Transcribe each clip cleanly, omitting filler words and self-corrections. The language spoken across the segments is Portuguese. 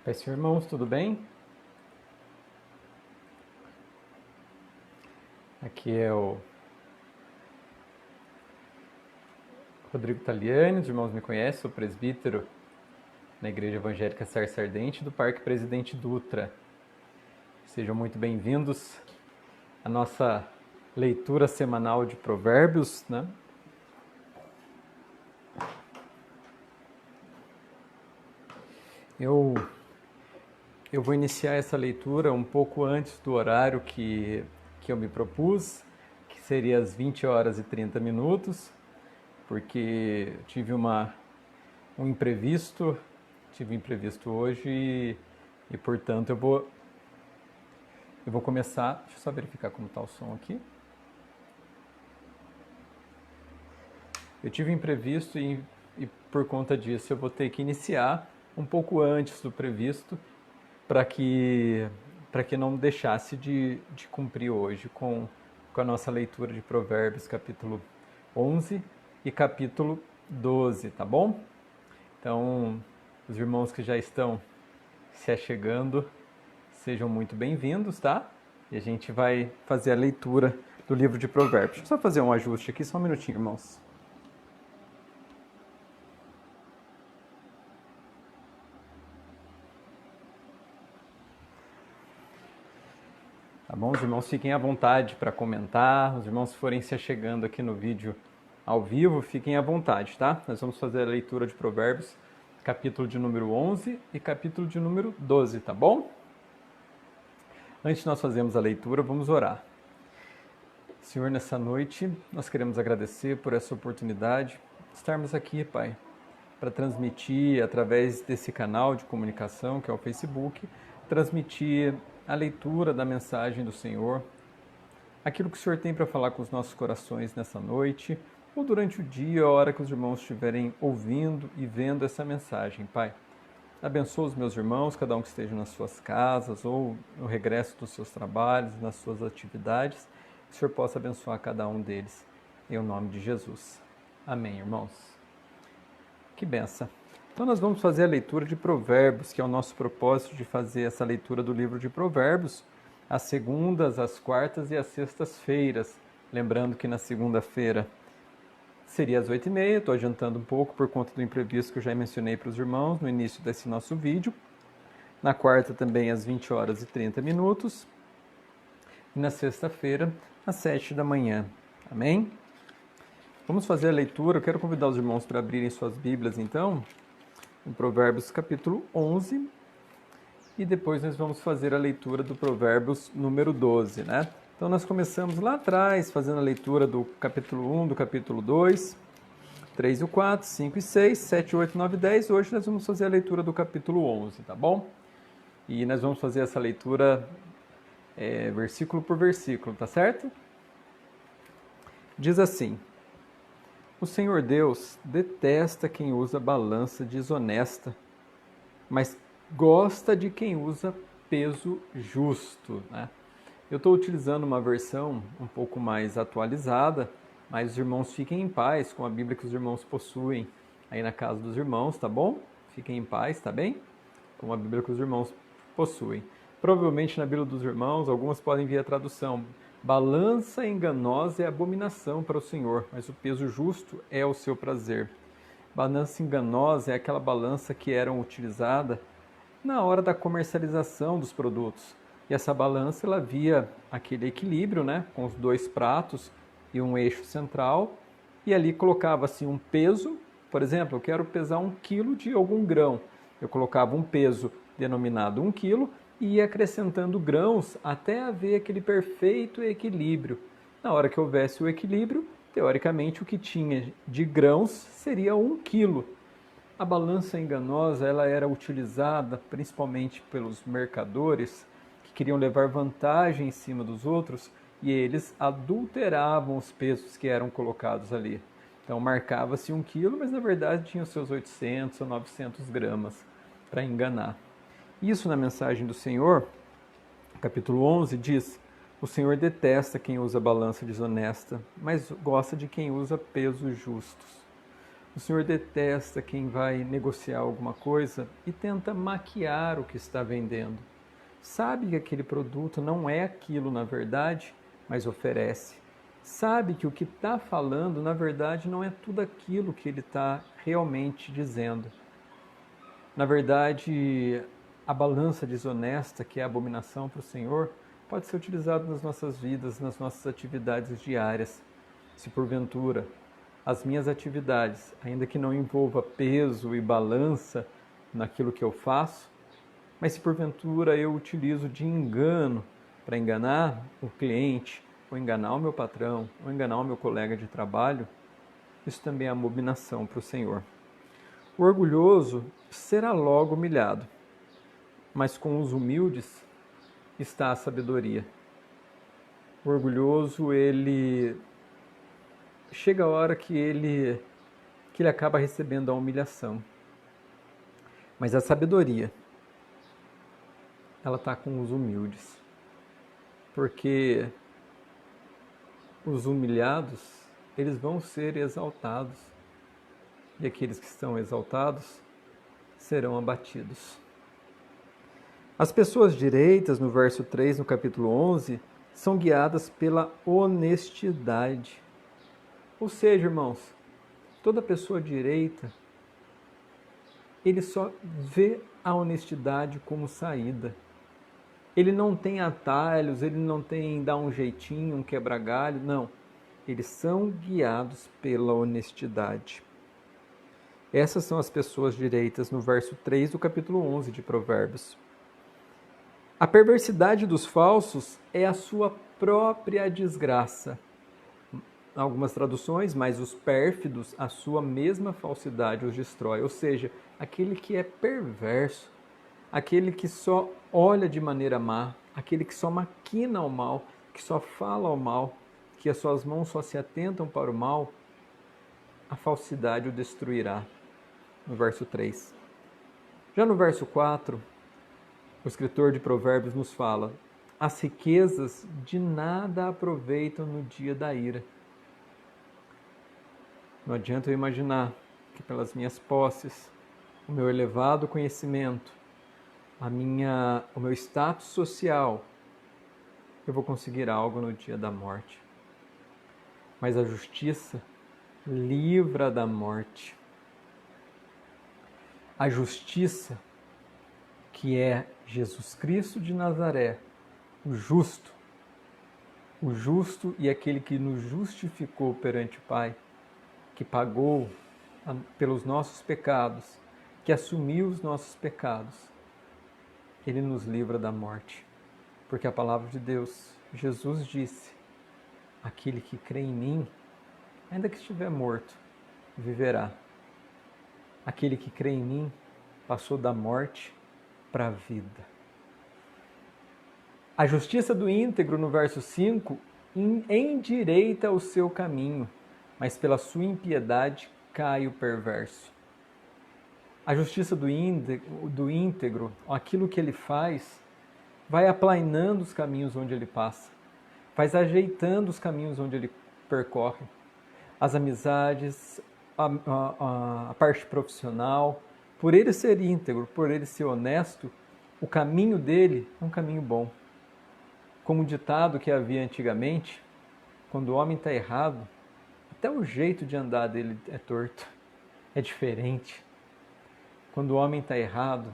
Paz, irmãos, tudo bem? Aqui é o Rodrigo Taliani, os irmãos me conhecem, sou presbítero na Igreja Evangélica Sarça Ardente do Parque Presidente Dutra. Sejam muito bem-vindos à nossa leitura semanal de Provérbios, né? Eu vou iniciar essa leitura um pouco antes do horário que eu me propus, que seria às 20 horas e 30 minutos, porque tive um imprevisto, hoje e portanto eu vou começar. Deixa eu só verificar como está o som aqui. Eu tive um imprevisto e por conta disso eu vou ter que iniciar um pouco antes do previsto para que não deixasse de cumprir hoje com a nossa leitura de Provérbios capítulo 11 e capítulo 12, tá bom? Então, os irmãos que já estão se achegando, sejam muito bem-vindos, tá? E a gente vai fazer a leitura do livro de Provérbios. Deixa eu só fazer um ajuste aqui, só um minutinho, irmãos. Tá bom? Os irmãos fiquem à vontade para comentar. Os irmãos que forem se achegando aqui no vídeo ao vivo, fiquem à vontade, tá? Nós vamos fazer a leitura de Provérbios, capítulo de número 11 e capítulo de número 12, tá bom? Antes de nós fazermos a leitura, vamos orar. Senhor, nessa noite, nós queremos agradecer por essa oportunidade de estarmos aqui, Pai, para transmitir através desse canal de comunicação, que é o Facebook, transmitir a leitura da mensagem do Senhor, aquilo que o Senhor tem para falar com os nossos corações nessa noite, ou durante o dia, a hora que os irmãos estiverem ouvindo e vendo essa mensagem, Pai. Abençoa os meus irmãos, cada um que esteja nas suas casas ou no regresso dos seus trabalhos, nas suas atividades, que o Senhor possa abençoar cada um deles, em nome de Jesus. Amém, irmãos. Que benção. Então nós vamos fazer a leitura de Provérbios, que é o nosso propósito de fazer essa leitura do livro de Provérbios, às segundas, às quartas e às sextas-feiras. Lembrando que na segunda-feira seria às 8h30, estou adiantando um pouco por conta do imprevisto que eu já mencionei para os irmãos no início desse nosso vídeo. Na quarta também às 20 horas e 30 minutos. E na sexta-feira às 7 da manhã. Amém? Vamos fazer a leitura. Eu quero convidar os irmãos para abrirem suas Bíblias então, em Provérbios capítulo 11, e depois nós vamos fazer a leitura do Provérbios número 12, né? Então nós começamos lá atrás, fazendo a leitura do capítulo 1, do capítulo 2, 3 e 4, 5 e 6, 7, 8, 9 e 10. Hoje nós vamos fazer a leitura do capítulo 11, tá bom? E nós vamos fazer essa leitura versículo por versículo, tá certo? Diz assim: o Senhor Deus detesta quem usa balança desonesta, mas gosta de quem usa peso justo, né? Eu estou utilizando uma versão um pouco mais atualizada, mas os irmãos fiquem em paz com a Bíblia que os irmãos possuem aí na casa dos irmãos, tá bom? Fiquem em paz, tá bem? Com a Bíblia que os irmãos possuem. Provavelmente na Bíblia dos irmãos, algumas podem vir a tradução: balança enganosa é abominação para o Senhor, mas o peso justo é o seu prazer. Balança enganosa é aquela balança que era utilizada na hora da comercialização dos produtos. E essa balança, ela via aquele equilíbrio, né, com os dois pratos e um eixo central, e ali colocava-se um peso. Por exemplo, eu quero pesar 1 quilo de algum grão. Eu colocava um peso denominado 1 quilo, e ia acrescentando grãos até haver aquele perfeito equilíbrio. Na hora que houvesse o equilíbrio, teoricamente o que tinha de grãos seria 1 quilo. A balança enganosa, ela era utilizada principalmente pelos mercadores que queriam levar vantagem em cima dos outros, e eles adulteravam os pesos que eram colocados ali. Então marcava-se 1 quilo, mas na verdade tinha os seus 800 ou 900 gramas para enganar. Isso na mensagem do Senhor, capítulo 11, diz: o Senhor detesta quem usa balança desonesta, mas gosta de quem usa pesos justos. O Senhor detesta quem vai negociar alguma coisa e tenta maquiar o que está vendendo. Sabe que aquele produto não é aquilo na verdade, mas oferece. Sabe que o que está falando, na verdade, não é tudo aquilo que ele está realmente dizendo. Na verdade, a balança desonesta, que é a abominação para o Senhor, pode ser utilizada nas nossas vidas, nas nossas atividades diárias. Se porventura as minhas atividades, ainda que não envolva peso e balança naquilo que eu faço, mas se porventura eu utilizo de engano para enganar o cliente, ou enganar o meu patrão, ou enganar o meu colega de trabalho, isso também é abominação para o Senhor. O orgulhoso será logo humilhado, mas com os humildes está a sabedoria. O orgulhoso, ele chega a hora que ele acaba recebendo a humilhação. Mas a sabedoria, ela está com os humildes. Porque os humilhados, eles vão ser exaltados. E aqueles que estão exaltados serão abatidos. As pessoas direitas, no verso 3, no capítulo 11, são guiadas pela honestidade. Ou seja, irmãos, toda pessoa direita, ele só vê a honestidade como saída. Ele não tem atalhos, ele não tem dar um jeitinho, um quebra-galho, não. Eles são guiados pela honestidade. Essas são as pessoas direitas no verso 3 do capítulo 11 de Provérbios. A perversidade dos falsos é a sua própria desgraça. Algumas traduções, mas os pérfidos, a sua mesma falsidade os destrói. Ou seja, aquele que é perverso, aquele que só olha de maneira má, aquele que só maquina o mal, que só fala o mal, que as suas mãos só se atentam para o mal, a falsidade o destruirá. No verso 3. Já no verso 4, o escritor de Provérbios nos fala: as riquezas de nada aproveitam no dia da ira. Não adianta eu imaginar que pelas minhas posses, o meu elevado conhecimento, o meu status social, eu vou conseguir algo no dia da morte. Mas a justiça livra da morte. A justiça, que é Jesus Cristo de Nazaré, o justo e aquele que nos justificou perante o Pai, que pagou pelos nossos pecados, que assumiu os nossos pecados, ele nos livra da morte. Porque a palavra de Deus, Jesus disse: aquele que crê em mim, ainda que estiver morto, viverá. Aquele que crê em mim passou da morte para a vida. A justiça do íntegro, no verso 5, endireita o seu caminho, mas pela sua impiedade cai o perverso. A justiça do íntegro, aquilo que ele faz, vai aplainando os caminhos onde ele passa, vai ajeitando os caminhos onde ele percorre. As amizades, a parte profissional, por ele ser íntegro, por ele ser honesto, o caminho dele é um caminho bom. Como o ditado que havia antigamente, quando o homem está errado, até o jeito de andar dele é torto, é diferente. Quando o homem está errado,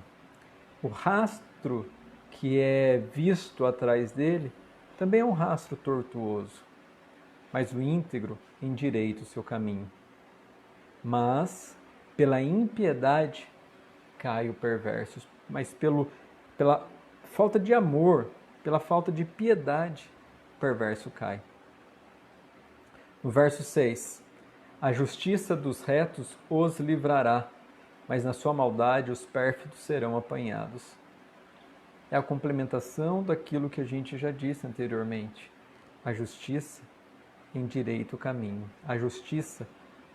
o rastro que é visto atrás dele também é um rastro tortuoso. Mas o íntegro endireita o seu caminho. Mas, pela impiedade, cai o perverso. Mas pela falta de amor, pela falta de piedade, o perverso cai. No verso 6, a justiça dos retos os livrará, mas na sua maldade os pérfidos serão apanhados. É a complementação daquilo que a gente já disse anteriormente. A justiça endireita o caminho. A justiça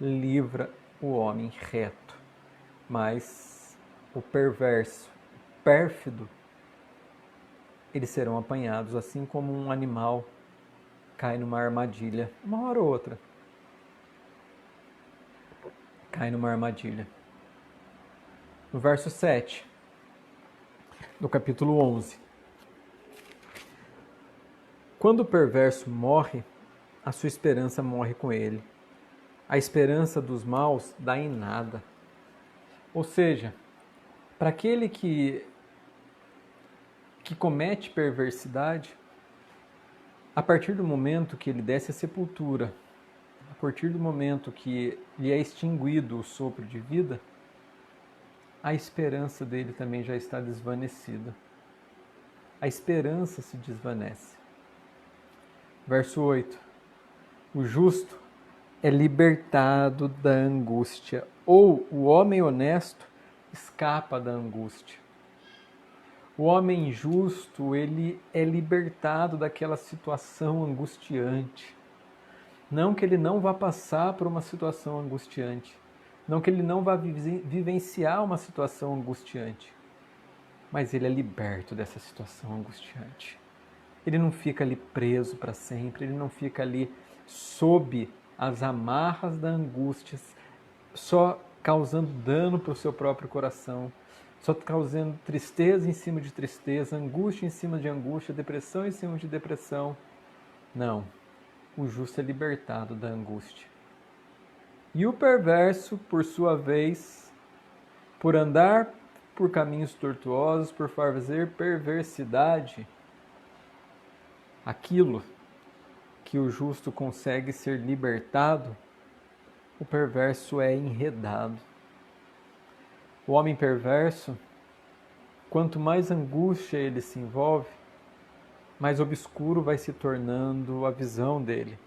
livra o homem reto. Mas o perverso, o pérfido, eles serão apanhados, assim como um animal cai numa armadilha, uma hora ou outra. cai numa armadilha. No verso 7, do capítulo 11. Quando o perverso morre, a sua esperança morre com ele. A esperança dos maus dá em nada. Ou seja, para aquele que comete perversidade, a partir do momento que ele desce à sepultura, a partir do momento que lhe é extinguido o sopro de vida, a esperança dele também já está desvanecida. A esperança se desvanece. Verso 8. O justo é libertado da angústia, ou o homem honesto escapa da angústia. O homem justo, ele é libertado daquela situação angustiante. Não que ele não vá passar por uma situação angustiante, não que ele não vá vivenciar uma situação angustiante, mas ele é liberto dessa situação angustiante. Ele não fica ali preso para sempre, ele não fica ali sob as amarras da angústia, só causando dano para o seu próprio coração, só causando tristeza em cima de tristeza, angústia em cima de angústia, depressão em cima de depressão. Não, o justo é libertado da angústia. E o perverso, por sua vez, por andar por caminhos tortuosos, por fazer perversidade, aquilo que o justo consegue ser libertado, o perverso é enredado. O homem perverso, quanto mais angústia ele se envolve, mais obscuro vai se tornando a visão dele.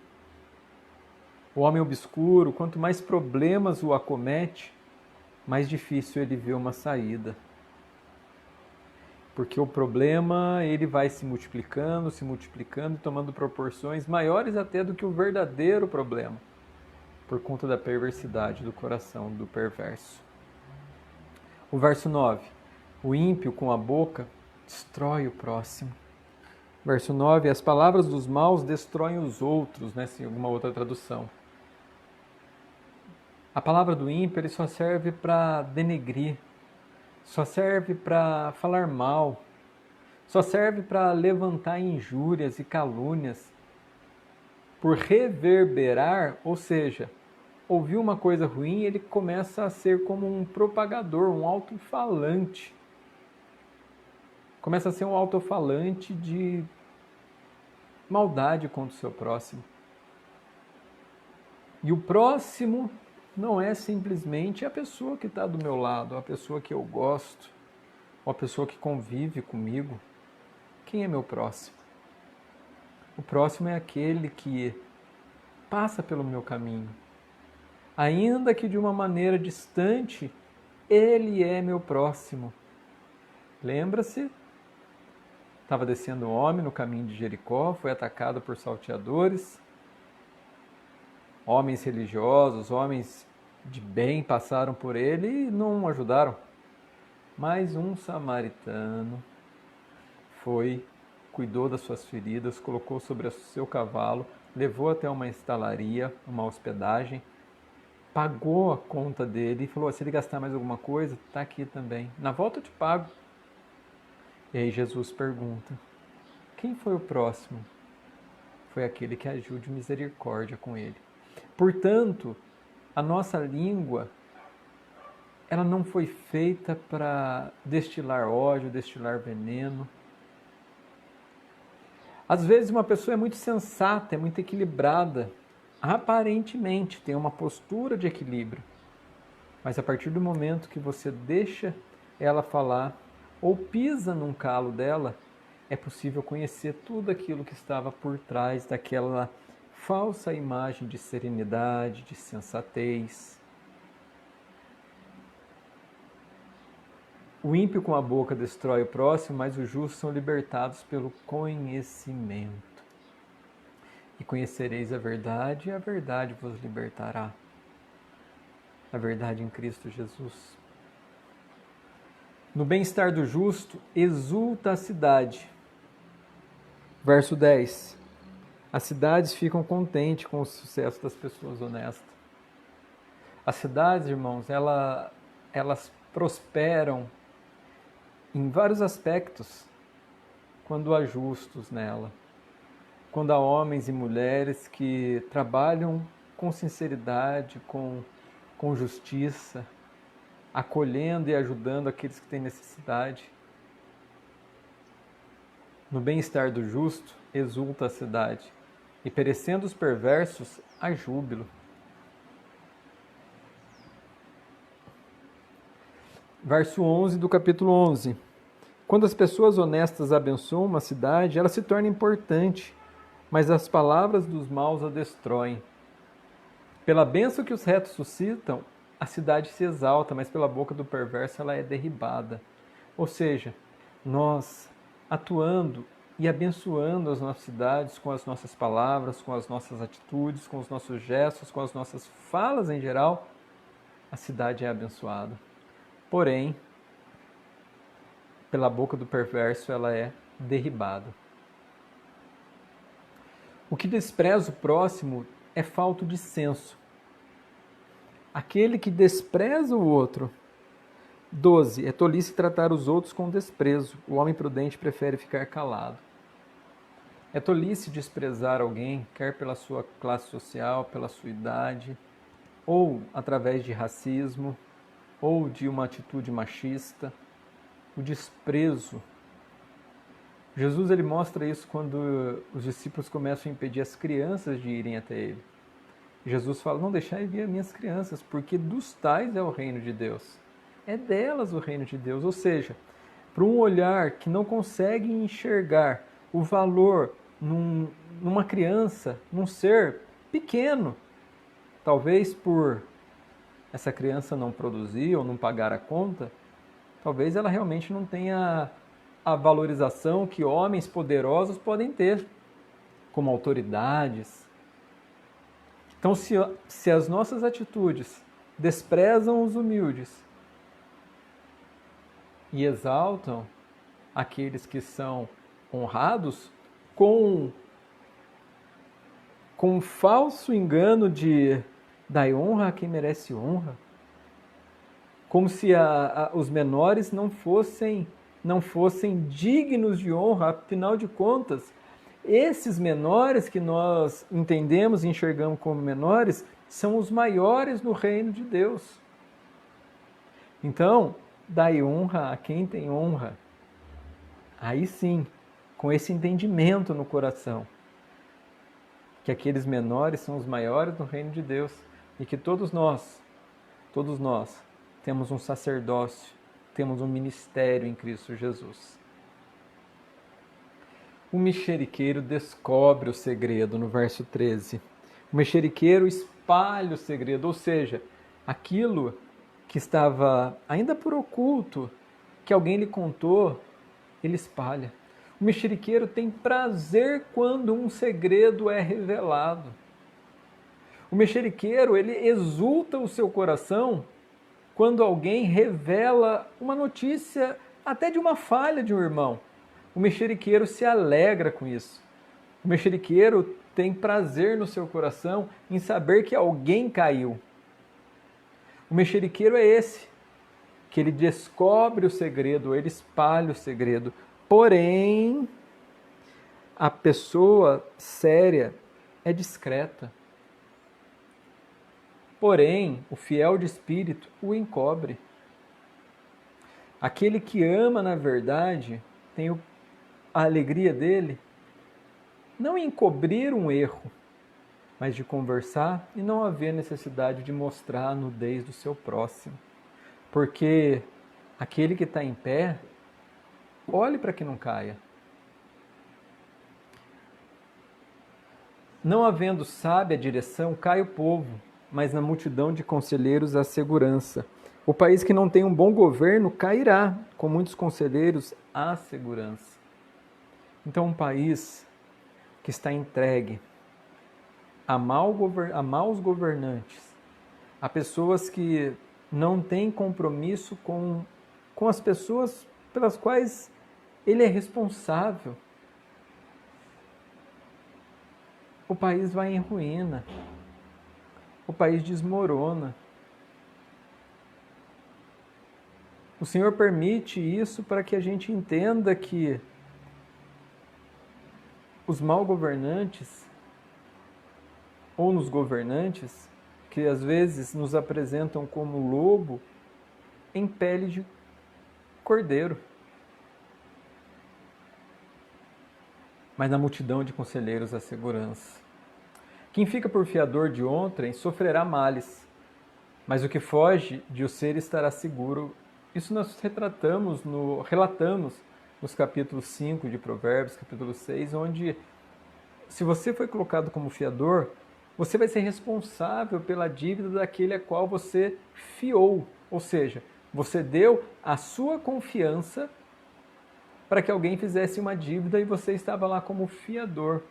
O homem obscuro, quanto mais problemas o acomete, mais difícil ele vê uma saída. Porque o problema ele vai se multiplicando e tomando proporções maiores até do que o verdadeiro problema, por conta da perversidade do coração do perverso. O verso 9. O ímpio com a boca destrói o próximo. Verso 9. As palavras dos maus destroem os outros, né? Em alguma outra tradução. A palavra do ímpio ele só serve para denegrir, só serve para falar mal, só serve para levantar injúrias e calúnias, por reverberar, ou seja, ouvir uma coisa ruim, ele começa a ser como um propagador, um alto-falante. Começa a ser um alto-falante de maldade contra o seu próximo. E o próximo não é simplesmente a pessoa que está do meu lado, a pessoa que eu gosto, ou a pessoa que convive comigo. Quem é meu próximo? O próximo é aquele que passa pelo meu caminho. Ainda que de uma maneira distante, ele é meu próximo. Lembra-se? Estava descendo um homem no caminho de Jericó, foi atacado por salteadores. Homens religiosos, homens de bem passaram por ele e não o ajudaram. Mas um samaritano cuidou das suas feridas, colocou sobre o seu cavalo, levou até uma estalaria, uma hospedagem, pagou a conta dele e falou, se ele gastar mais alguma coisa, está aqui também. Na volta eu te pago. E aí Jesus pergunta, quem foi o próximo? Foi aquele que agiu de misericórdia com ele. Portanto, a nossa língua, ela não foi feita para destilar ódio, destilar veneno. Às vezes uma pessoa é muito sensata, é muito equilibrada, aparentemente tem uma postura de equilíbrio, mas a partir do momento que você deixa ela falar ou pisa num calo dela, é possível conhecer tudo aquilo que estava por trás daquela falsa imagem de serenidade, de sensatez. O ímpio com a boca destrói o próximo, mas os justos são libertados pelo conhecimento. E conhecereis a verdade, e a verdade vos libertará. A verdade em Cristo Jesus. No bem-estar do justo, exulta a cidade. Verso 10. As cidades ficam contentes com o sucesso das pessoas honestas. As cidades, irmãos, elas prosperam em vários aspectos quando há justos nela. Quando há homens e mulheres que trabalham com sinceridade, com justiça, acolhendo e ajudando aqueles que têm necessidade. No bem-estar do justo, exulta a cidade, e perecendo os perversos, há júbilo. Verso 11 do capítulo 11. Quando as pessoas honestas abençoam uma cidade, ela se torna importante, mas as palavras dos maus a destroem. Pela bênção que os retos suscitam, a cidade se exalta, mas pela boca do perverso ela é derribada. Ou seja, nós atuando e abençoando as nossas cidades com as nossas palavras, com as nossas atitudes, com os nossos gestos, com as nossas falas em geral, a cidade é abençoada. Porém, pela boca do perverso ela é derribada. O que despreza o próximo é falto de senso. Aquele que despreza o outro. 12. É tolice tratar os outros com desprezo. O homem prudente prefere ficar calado. É tolice desprezar alguém, quer pela sua classe social, pela sua idade, ou através de racismo, ou de uma atitude machista. O desprezo. Jesus ele mostra isso quando os discípulos começam a impedir as crianças de irem até ele. Jesus fala, não deixai vir as minhas crianças, porque dos tais é o reino de Deus. É delas o reino de Deus. Ou seja, para um olhar que não consegue enxergar o valor numa criança, num ser pequeno, talvez por essa criança não produzir ou não pagar a conta, talvez ela realmente não tenha a valorização que homens poderosos podem ter, como autoridades. Então, se as nossas atitudes desprezam os humildes e exaltam aqueles que são honrados, com um falso engano de dai honra a quem merece honra, como se os menores não fossem dignos de honra, afinal de contas, esses menores que nós entendemos e enxergamos como menores são os maiores no reino de Deus. Então, dai honra a quem tem honra. Aí sim, com esse entendimento no coração, que aqueles menores são os maiores no reino de Deus e que todos nós temos um sacerdócio, temos um ministério em Cristo Jesus. O mexeriqueiro descobre o segredo no verso 13. O mexeriqueiro espalha o segredo, ou seja, aquilo que estava ainda por oculto, que alguém lhe contou, ele espalha. O mexeriqueiro tem prazer quando um segredo é revelado. O mexeriqueiro, ele exulta o seu coração quando alguém revela uma notícia, até de uma falha de um irmão. O mexeriqueiro se alegra com isso. O mexeriqueiro tem prazer no seu coração em saber que alguém caiu. O mexeriqueiro é esse, que ele descobre o segredo, ele espalha o segredo. Porém, a pessoa séria é discreta. Porém, o fiel de espírito o encobre. Aquele que ama na verdade tem a alegria dele não em encobrir um erro, mas de conversar e não haver necessidade de mostrar a nudez do seu próximo. Porque aquele que está em pé, olhe para que não caia. Não havendo sábia direção, cai o povo, mas na multidão de conselheiros há segurança. O país que não tem um bom governo cairá, com muitos conselheiros há segurança. Então, um país que está entregue a maus governantes, a pessoas que não têm compromisso com as pessoas pelas quais ele é responsável, o país vai em ruína, o país desmorona. O Senhor permite isso para que a gente entenda que os mal governantes, ou nos governantes, que às vezes nos apresentam como lobo em pele de cordeiro. Mas na multidão de conselheiros há segurança. Quem fica por fiador de outrem sofrerá males, mas o que foge de o ser estará seguro. Isso nós relatamos nos capítulos 5 de Provérbios, capítulo 6, onde se você foi colocado como fiador, você vai ser responsável pela dívida daquele a qual você fiou. Ou seja, você deu a sua confiança para que alguém fizesse uma dívida e você estava lá como fiador.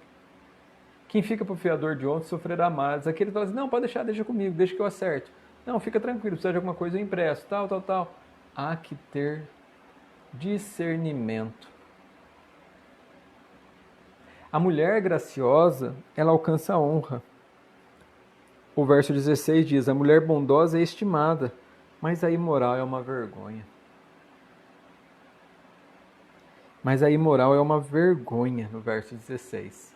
Quem fica para o fiador de outro sofrerá males. Aquele fala assim, não, pode deixar, deixa comigo, deixa que eu acerto. Não, fica tranquilo, precisa de alguma coisa eu empresto, tal. Há que ter discernimento. A mulher graciosa, ela alcança a honra. O verso 16 diz, a mulher bondosa é estimada, mas a imoral é uma vergonha. Mas a imoral é uma vergonha, no verso 16.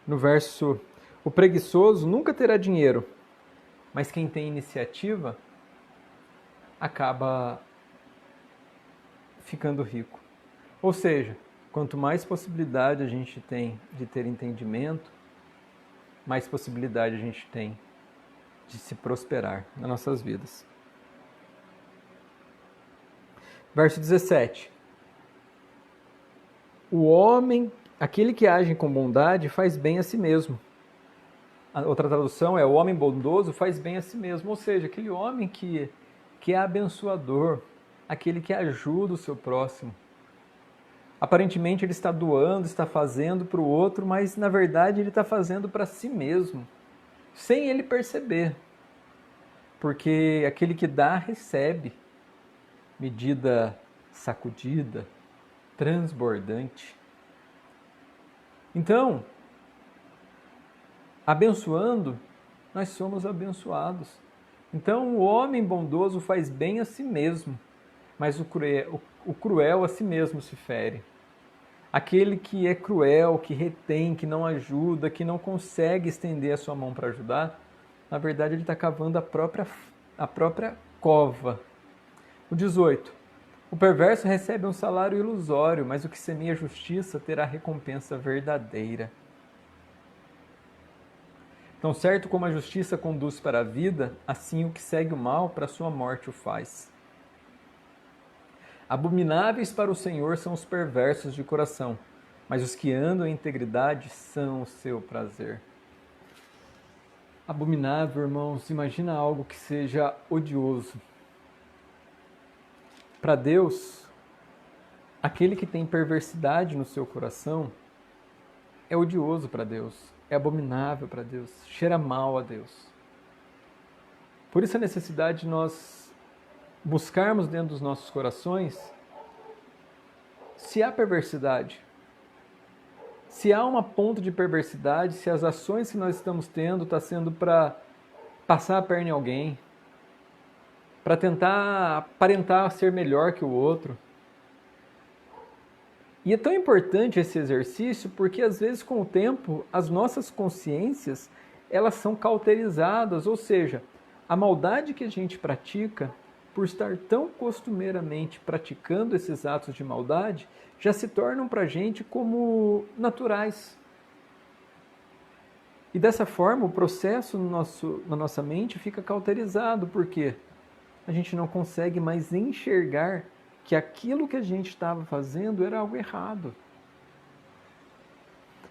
No verso, o preguiçoso nunca terá dinheiro, mas quem tem iniciativa acaba ficando rico. Ou seja, quanto mais possibilidade a gente tem de ter entendimento, mais possibilidade a gente tem de se prosperar nas nossas vidas. Verso 17. O homem, aquele que age com bondade, faz bem a si mesmo. A outra tradução é o homem bondoso faz bem a si mesmo. Ou seja, aquele homem que é abençoador, aquele que ajuda o seu próximo. Aparentemente ele está doando, está fazendo para o outro, mas na verdade ele está fazendo para si mesmo, sem ele perceber. Porque aquele que dá, recebe. Medida sacudida, transbordante. Então, abençoando, nós somos abençoados. Então, o homem bondoso faz bem a si mesmo, mas o cruel a si mesmo se fere. Aquele que é cruel, que retém, que não ajuda, que não consegue estender a sua mão para ajudar, na verdade ele está cavando a própria cova. O 18. O perverso recebe um salário ilusório, mas o que semeia justiça terá recompensa verdadeira. Tão certo como a justiça conduz para a vida, assim o que segue o mal para a sua morte o faz. Abomináveis para o Senhor são os perversos de coração, mas os que andam em integridade são o seu prazer. Abominável, irmãos, imagina algo que seja odioso. Para Deus, aquele que tem perversidade no seu coração é odioso para Deus, é abominável para Deus, cheira mal a Deus. Por isso a necessidade de nós buscarmos dentro dos nossos corações se há perversidade, se há uma ponta de perversidade, se as ações que nós estamos tendo estão sendo para passar a perna em alguém, para tentar aparentar ser melhor que o outro. E é tão importante esse exercício porque às vezes com o tempo as nossas consciências elas são cauterizadas, ou seja, a maldade que a gente pratica, por estar tão costumeiramente praticando esses atos de maldade, já se tornam para a gente como naturais. E dessa forma o processo na nossa mente fica cauterizado, porque a gente não consegue mais enxergar que aquilo que a gente estava fazendo era algo errado.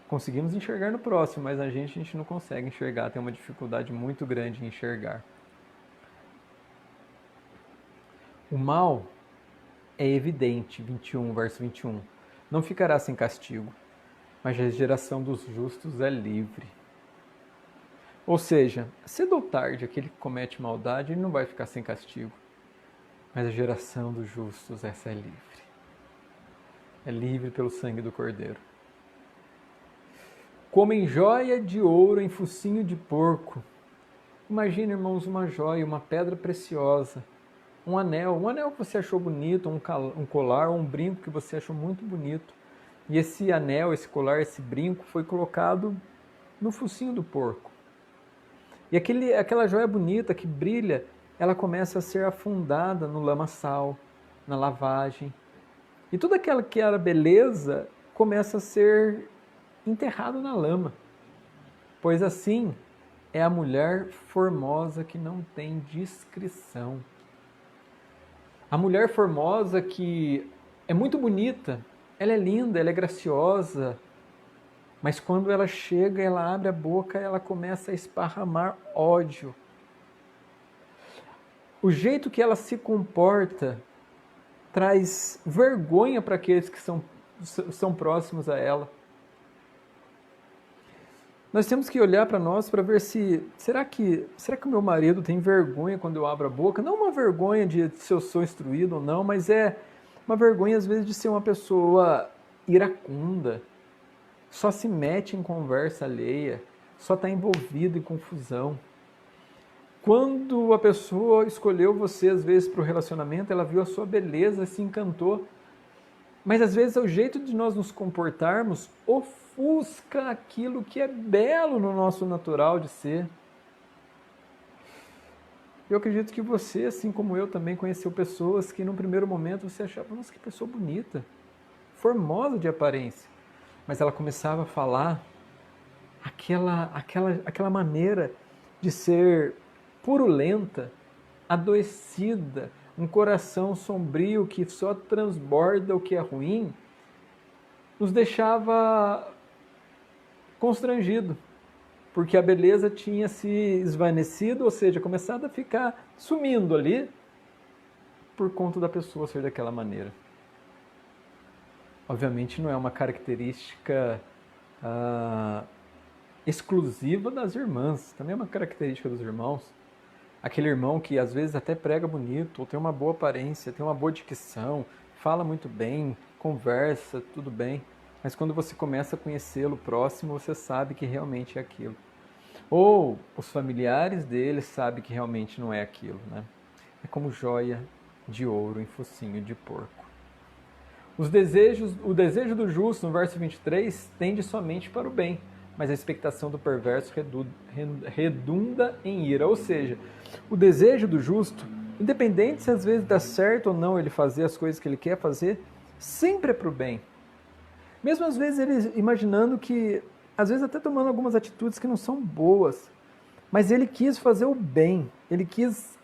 Conseguimos enxergar no próximo, mas a gente não consegue enxergar, tem uma dificuldade muito grande em enxergar. O mal é evidente, 21, verso 21. Não ficará sem castigo, mas a geração dos justos é livre. Ou seja, cedo ou tarde, aquele que comete maldade, ele não vai ficar sem castigo. Mas a geração dos justos, essa é livre. É livre pelo sangue do Cordeiro. Comem joia de ouro em focinho de porco. Imagina, irmãos, uma joia, uma pedra preciosa, um anel que você achou bonito, um colar, um brinco que você achou muito bonito. E esse anel, esse colar, esse brinco foi colocado no focinho do porco. E aquela joia bonita que brilha, ela começa a ser afundada no lamaçal, na lavagem. E tudo aquilo que era beleza começa a ser enterrado na lama. Pois assim é a mulher formosa que não tem discrição. A mulher formosa que é muito bonita, ela é linda, ela é graciosa, mas quando ela chega, ela abre a boca, ela começa a esparramar ódio. O jeito que ela se comporta traz vergonha para aqueles que são próximos a ela. Nós temos que olhar para nós para ver será que o meu marido tem vergonha quando eu abro a boca? Não uma vergonha de se eu sou instruído ou não, mas é uma vergonha às vezes de ser uma pessoa iracunda, só se mete em conversa alheia, só está envolvido em confusão. Quando a pessoa escolheu você, às vezes, para o relacionamento, ela viu a sua beleza, se encantou. Mas, às vezes, o jeito de nós nos comportarmos ofusca aquilo que é belo no nosso natural de ser. Eu acredito que você, assim como eu, também conheceu pessoas que, num primeiro momento, você achava, nossa, que pessoa bonita, formosa de aparência. Mas ela começava a falar aquela maneira de ser purulenta, adoecida, um coração sombrio que só transborda o que é ruim, nos deixava constrangido, porque a beleza tinha se esvanecido, ou seja, começado a ficar sumindo ali, por conta da pessoa ser daquela maneira. Obviamente não é uma característica exclusiva das irmãs, também é uma característica dos irmãos. Aquele irmão que às vezes até prega bonito, ou tem uma boa aparência, tem uma boa dicção, fala muito bem, conversa, tudo bem, mas quando você começa a conhecê-lo próximo, você sabe que realmente é aquilo. Ou os familiares dele sabem que realmente não é aquilo, né? É como joia de ouro em focinho de porco. O desejo do justo, no verso 23, tende somente para o bem, mas a expectação do perverso redunda em ira. Ou seja, o desejo do justo, independente se às vezes dá certo ou não ele fazer as coisas que ele quer fazer, sempre é para o bem. Mesmo às vezes ele imaginando que, às vezes até tomando algumas atitudes que não são boas, mas ele quis fazer o bem, ele quis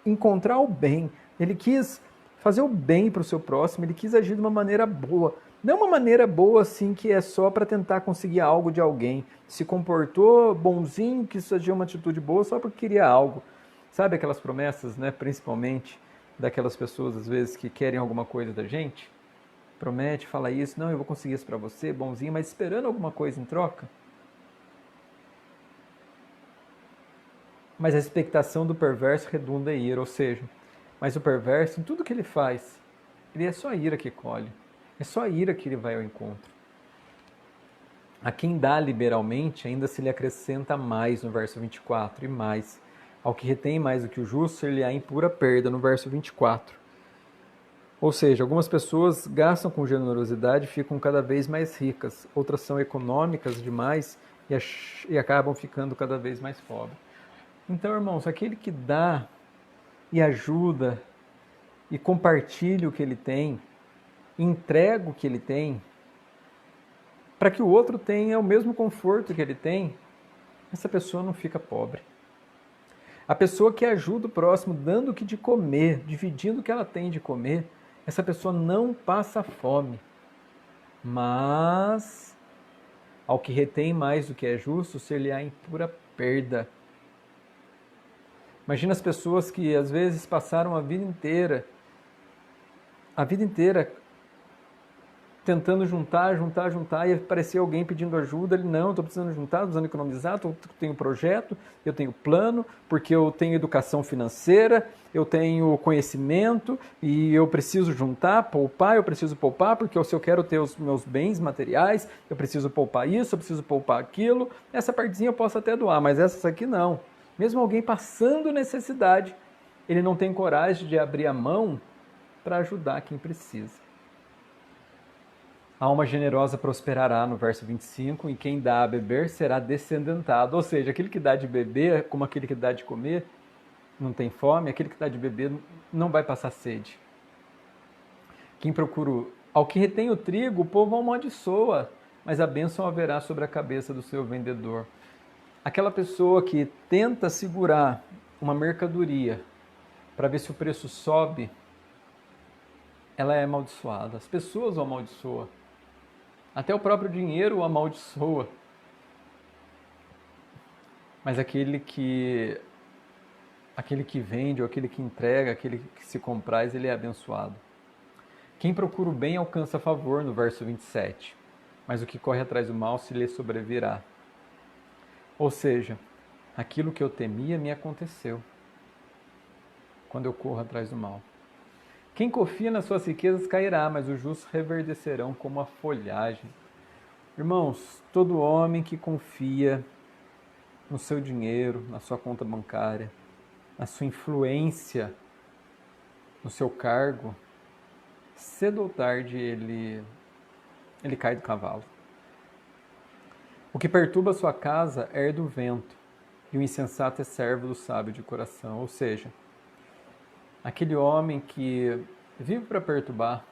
encontrar o bem, ele quis fazer o bem para o seu próximo, ele quis agir de uma maneira boa. Não uma maneira boa assim que é só para tentar conseguir algo de alguém. Se comportou bonzinho, quis fazer uma atitude boa só porque queria algo. Sabe aquelas promessas, né? Principalmente daquelas pessoas às vezes que querem alguma coisa da gente? Promete, fala isso, não, eu vou conseguir isso para você, bonzinho, mas esperando alguma coisa em troca. Mas a expectação do perverso redunda em ira, ou seja, mas o perverso, em tudo que ele faz, ele é só ira que colhe. É só ira que ele vai ao encontro. A quem dá liberalmente, ainda se lhe acrescenta mais, no verso 24, e mais. Ao que retém mais do que o justo, ele há em pura perda, no verso 24. Ou seja, algumas pessoas gastam com generosidade e ficam cada vez mais ricas. Outras são econômicas demais e acabam ficando cada vez mais pobres. Então, irmãos, aquele que dá e ajuda e compartilha o que ele tem, entrega o que ele tem, para que o outro tenha o mesmo conforto que ele tem, essa pessoa não fica pobre. A pessoa que ajuda o próximo dando o que de comer, dividindo o que ela tem de comer, essa pessoa não passa fome. Mas, ao que retém mais do que é justo, ser-lhe-á em pura perda. Imagina as pessoas que às vezes passaram a vida inteira tentando juntar, e aparecia alguém pedindo ajuda, ele, não, estou precisando juntar, estou precisando economizar, tenho projeto, eu tenho plano, porque eu tenho educação financeira, eu tenho conhecimento, e eu preciso juntar, poupar, eu preciso poupar, porque se eu quero ter os meus bens materiais, eu preciso poupar isso, eu preciso poupar aquilo, essa partezinha eu posso até doar, mas essa aqui não. Mesmo alguém passando necessidade, ele não tem coragem de abrir a mão para ajudar quem precisa. A alma generosa prosperará, no verso 25, e quem dá a beber será descendentado. Ou seja, aquele que dá de beber, como aquele que dá de comer, não tem fome, aquele que dá de beber não vai passar sede. Quem procura, ao que retém o trigo, o povo amaldiçoa, mas a bênção haverá sobre a cabeça do seu vendedor. Aquela pessoa que tenta segurar uma mercadoria para ver se o preço sobe, ela é amaldiçoada. As pessoas o amaldiçoam. Até o próprio dinheiro o amaldiçoa. Mas aquele que vende, ou aquele que entrega, aquele que se compraz, ele é abençoado. Quem procura o bem alcança favor, no verso 27. Mas o que corre atrás do mal se lhe sobrevirá. Ou seja, aquilo que eu temia me aconteceu quando eu corro atrás do mal. Quem confia nas suas riquezas cairá, mas os justos reverdecerão como a folhagem. Irmãos, todo homem que confia no seu dinheiro, na sua conta bancária, na sua influência, no seu cargo, cedo ou tarde ele cai do cavalo. O que perturba a sua casa é do vento, e o insensato é servo do sábio de coração. Ou seja, aquele homem que vive para perturbar,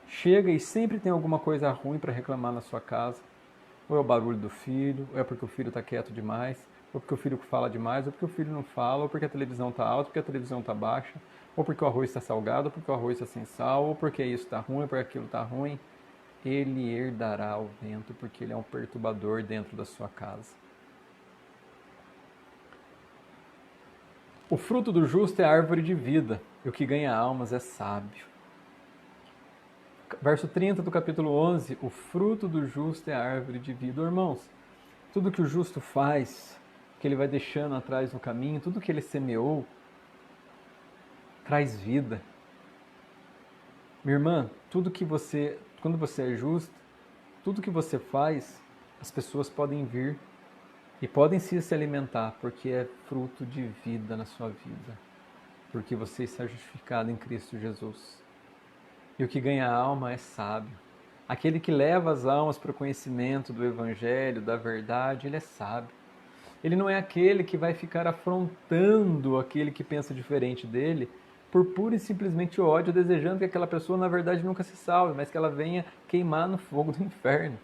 chega e sempre tem alguma coisa ruim para reclamar na sua casa. Ou é o barulho do filho, ou é porque o filho está quieto demais, ou porque o filho fala demais, ou porque o filho não fala, ou porque a televisão está alta, ou porque a televisão está baixa, ou porque o arroz está salgado, ou porque o arroz está sem sal, ou porque isso está ruim, ou porque aquilo está ruim. Ele herdará o vento, porque ele é um perturbador dentro da sua casa. O fruto do justo é a árvore de vida, e o que ganha almas é sábio. Verso 30 do capítulo 11, o fruto do justo é a árvore de vida. Irmãos, tudo que o justo faz, que ele vai deixando atrás no caminho, tudo que ele semeou, traz vida. Minha irmã, quando você é justo, tudo que você faz, as pessoas podem vir e podem se alimentar, porque é fruto de vida na sua vida, porque você está justificado em Cristo Jesus. E o que ganha a alma é sábio. Aquele que leva as almas para o conhecimento do Evangelho, da verdade, ele é sábio. Ele não é aquele que vai ficar afrontando aquele que pensa diferente dele por pura e simplesmente ódio, desejando que aquela pessoa, na verdade, nunca se salve, mas que ela venha queimar no fogo do inferno.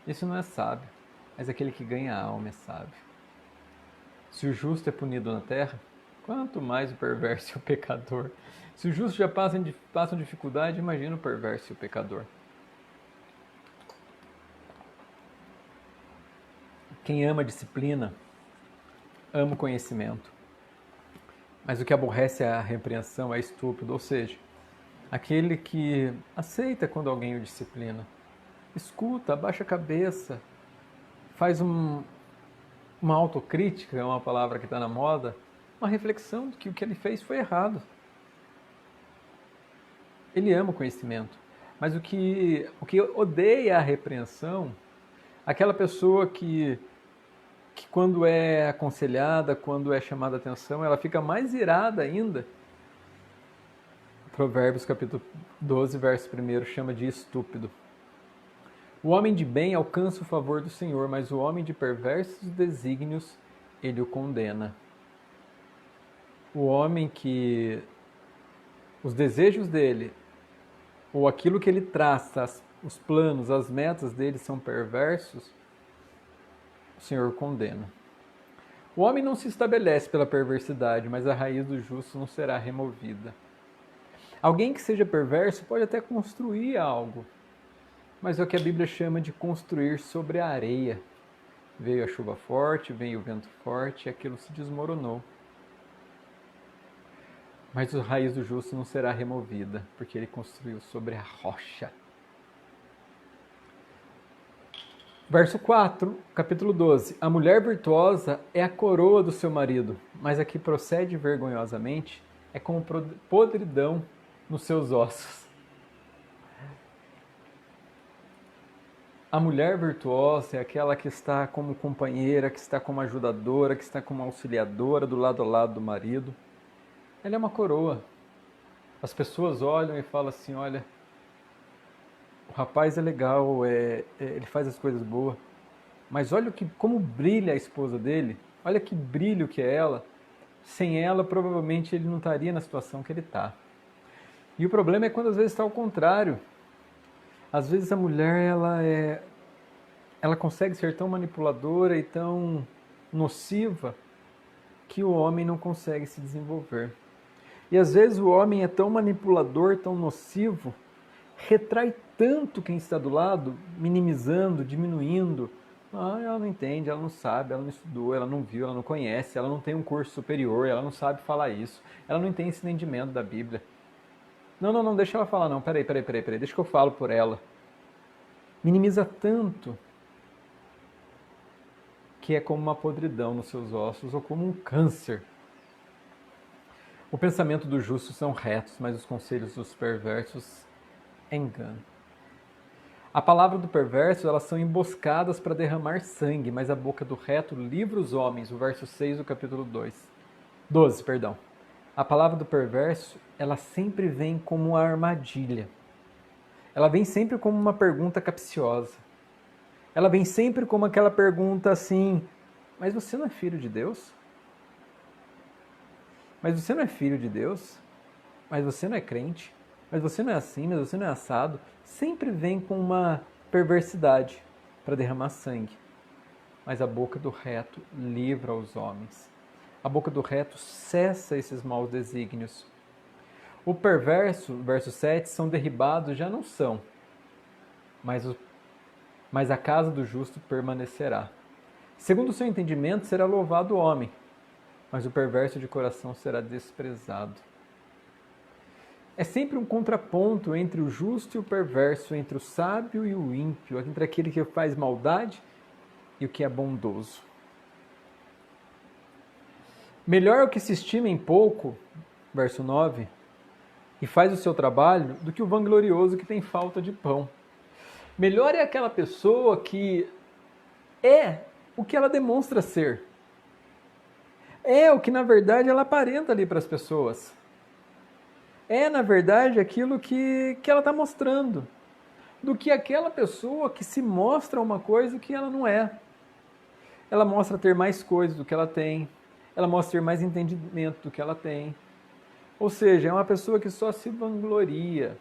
Isso não é sábio, mas aquele que ganha a alma é sábio. Se o justo é punido na terra, quanto mais o perverso e o pecador. Se os justos já passam dificuldade, imagina o perverso e o pecador. Quem ama a disciplina, ama o conhecimento. Mas o que aborrece a repreensão é estúpido, ou seja, aquele que aceita quando alguém o disciplina. Escuta, abaixa a cabeça, faz uma autocrítica, é uma palavra que está na moda, uma reflexão de que o que ele fez foi errado. Ele ama o conhecimento, mas o que odeia a repreensão, aquela pessoa que quando é aconselhada, quando é chamada a atenção, ela fica mais irada ainda. Provérbios capítulo 12, verso 1, chama de estúpido. O homem de bem alcança o favor do Senhor, mas o homem de perversos desígnios, ele o condena. O homem que os desejos dele, ou aquilo que ele traça, os planos, as metas dele são perversos, o Senhor condena. O homem não se estabelece pela perversidade, mas a raiz do justo não será removida. Alguém que seja perverso pode até construir algo, mas é o que a Bíblia chama de construir sobre a areia. Veio a chuva forte, veio o vento forte e aquilo se desmoronou. Mas a raiz do justo não será removida, porque ele construiu sobre a rocha. Verso 4, capítulo 12. A mulher virtuosa é a coroa do seu marido, mas a que procede vergonhosamente é como podridão nos seus ossos. A mulher virtuosa é aquela que está como companheira, que está como ajudadora, que está como auxiliadora do lado a lado do marido. ela é uma coroa. As pessoas olham e falam assim, olha, o rapaz é legal, ele faz as coisas boas, mas olha como brilha a esposa dele, olha que brilho que é ela. Sem ela, provavelmente ele não estaria na situação que ele está. E o problema é quando às vezes está ao contrário. Às vezes a mulher ela consegue ser tão manipuladora e tão nociva que o homem não consegue se desenvolver. E às vezes o homem é tão manipulador, tão nocivo, retrai tanto quem está do lado, minimizando, diminuindo. Ah, ela não entende, ela não sabe, ela não estudou, ela não viu, ela não conhece, ela não tem um curso superior, ela não sabe falar isso, ela não tem esse entendimento da Bíblia. Não, deixa ela falar não, peraí, deixa que eu falo por ela. Minimiza tanto que é como uma podridão nos seus ossos ou como um câncer. O pensamento dos justos são retos, mas os conselhos dos perversos enganam. A palavra do perverso, elas são emboscadas para derramar sangue, mas a boca do reto livra os homens, o verso 6 do capítulo 12, perdão. A palavra do perverso, ela sempre vem como uma armadilha. Ela vem sempre como uma pergunta capciosa. Ela vem sempre como aquela pergunta assim, mas você não é filho de Deus? Mas você não é filho de Deus? Mas você não é crente? Mas você não é assim, mas você não é assado? Sempre vem com uma perversidade para derramar sangue. Mas a boca do reto livra os homens. A boca do reto cessa esses maus desígnios. O perverso, verso 7, são derribados, já não são, mas a casa do justo permanecerá. Segundo o seu entendimento, será louvado o homem, mas o perverso de coração será desprezado. É sempre um contraponto entre o justo e o perverso, entre o sábio e o ímpio, entre aquele que faz maldade e o que é bondoso. Melhor o que se estima em pouco, verso 9, e faz o seu trabalho, do que o vanglorioso que tem falta de pão. Melhor é aquela pessoa que é o que ela demonstra ser. É o que, na verdade, ela aparenta ali para as pessoas. É, na verdade, aquilo que ela está mostrando. Do que aquela pessoa que se mostra uma coisa que ela não é. Ela mostra ter mais coisas do que ela tem. Ela mostra ter mais entendimento do que ela tem. Ou seja, é uma pessoa que só se vangloria.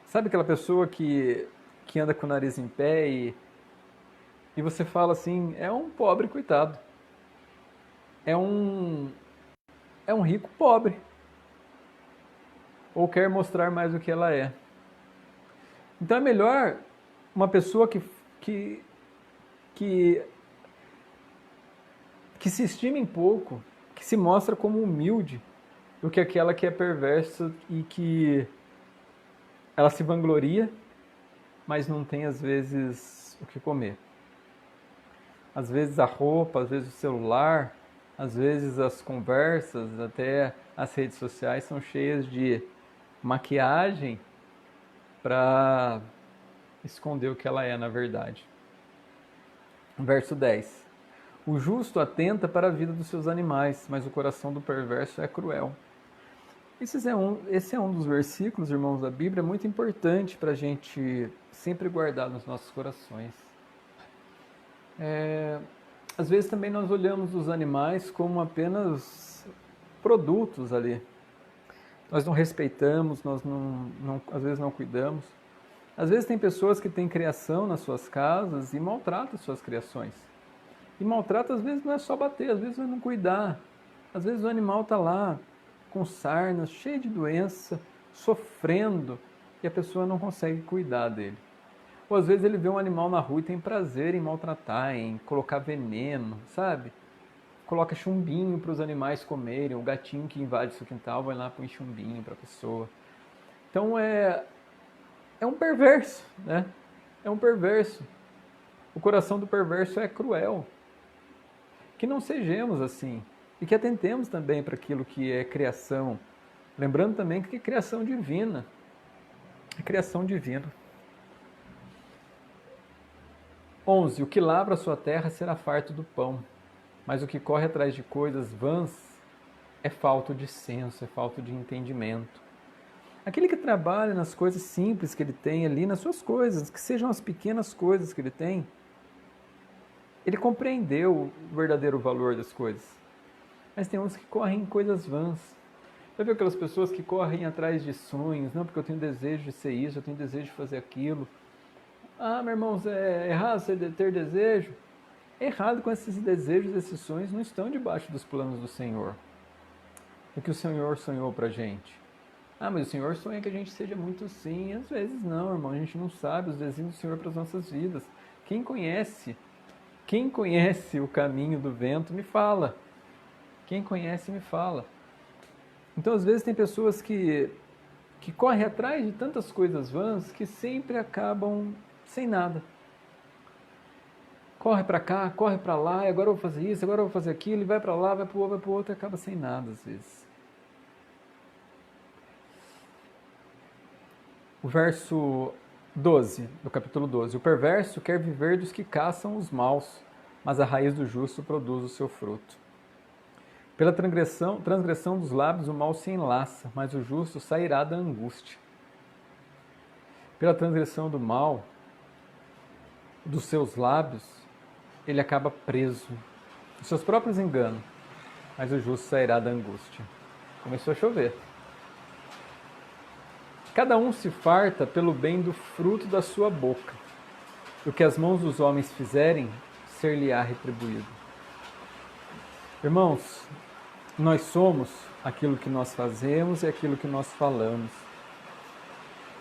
Sabe aquela pessoa que anda com o nariz em pé e você fala assim, é um pobre coitado. É um rico pobre. Ou quer mostrar mais do que ela é. Então é melhor uma pessoa que se estima em pouco, que se mostra como humilde, do que aquela que é perversa e que ela se vangloria, mas não tem às vezes o que comer. Às vezes a roupa, às vezes o celular, às vezes as conversas, até as redes sociais são cheias de maquiagem para esconder o que ela é na verdade. Verso 10. O justo atenta para a vida dos seus animais, mas o coração do perverso é cruel. Esse é um dos versículos, irmãos, da Bíblia, muito importante para a gente sempre guardar nos nossos corações. Às vezes também nós olhamos os animais como apenas produtos ali. Nós não respeitamos, nós às vezes não cuidamos. Às vezes tem pessoas que têm criação nas suas casas e maltratam as suas criações. E maltrata às vezes não é só bater, às vezes é não cuidar. Às vezes o animal está lá com sarnas, cheio de doença, sofrendo, e a pessoa não consegue cuidar dele. Ou às vezes ele vê um animal na rua e tem prazer em maltratar, em colocar veneno, sabe? Coloca chumbinho para os animais comerem, o gatinho que invade seu quintal vai lá põe chumbinho para a pessoa. Então é um perverso, né? É um perverso. O coração do perverso é cruel. Que não sejamos assim. E que atentemos também para aquilo que é criação. Lembrando também que é criação divina. É criação divina. 11. O que lavra a sua terra será farto do pão, mas o que corre atrás de coisas vãs é falta de senso, é falta de entendimento. Aquele que trabalha nas coisas simples que ele tem ali, nas suas coisas, que sejam as pequenas coisas que ele tem, ele compreendeu o verdadeiro valor das coisas. Mas tem uns que correm em coisas vãs. Já viu aquelas pessoas que correm atrás de sonhos? Não, porque eu tenho desejo de ser isso, eu tenho desejo de fazer aquilo. Ah, meu irmão, é errado você ter desejo? É errado com esses desejos, esses sonhos não estão debaixo dos planos do Senhor. O que o Senhor sonhou pra gente. Ah, mas o Senhor sonha que a gente seja muito sim. Às vezes não, irmão, a gente não sabe os desígnios do Senhor para as nossas vidas. Quem conhece o caminho do vento, me fala. Quem conhece, me fala. Então, às vezes, tem pessoas que correm atrás de tantas coisas vãs que sempre acabam sem nada. Corre para cá, corre para lá, e agora eu vou fazer isso, agora eu vou fazer aquilo, e vai para lá, vai para o outro, e acaba sem nada, às vezes. O verso 12, do capítulo 12. O perverso quer viver dos que caçam os maus, mas a raiz do justo produz o seu fruto. Pela transgressão dos lábios o mal se enlaça, mas o justo sairá da angústia. Pela transgressão do mal, dos seus lábios, ele acaba preso. Os seus próprios enganos, mas o justo sairá da angústia. Começou a chover. Cada um se farta pelo bem do fruto da sua boca. O que as mãos dos homens fizerem, ser-lhe-á retribuído. Irmãos, nós somos aquilo que nós fazemos e aquilo que nós falamos.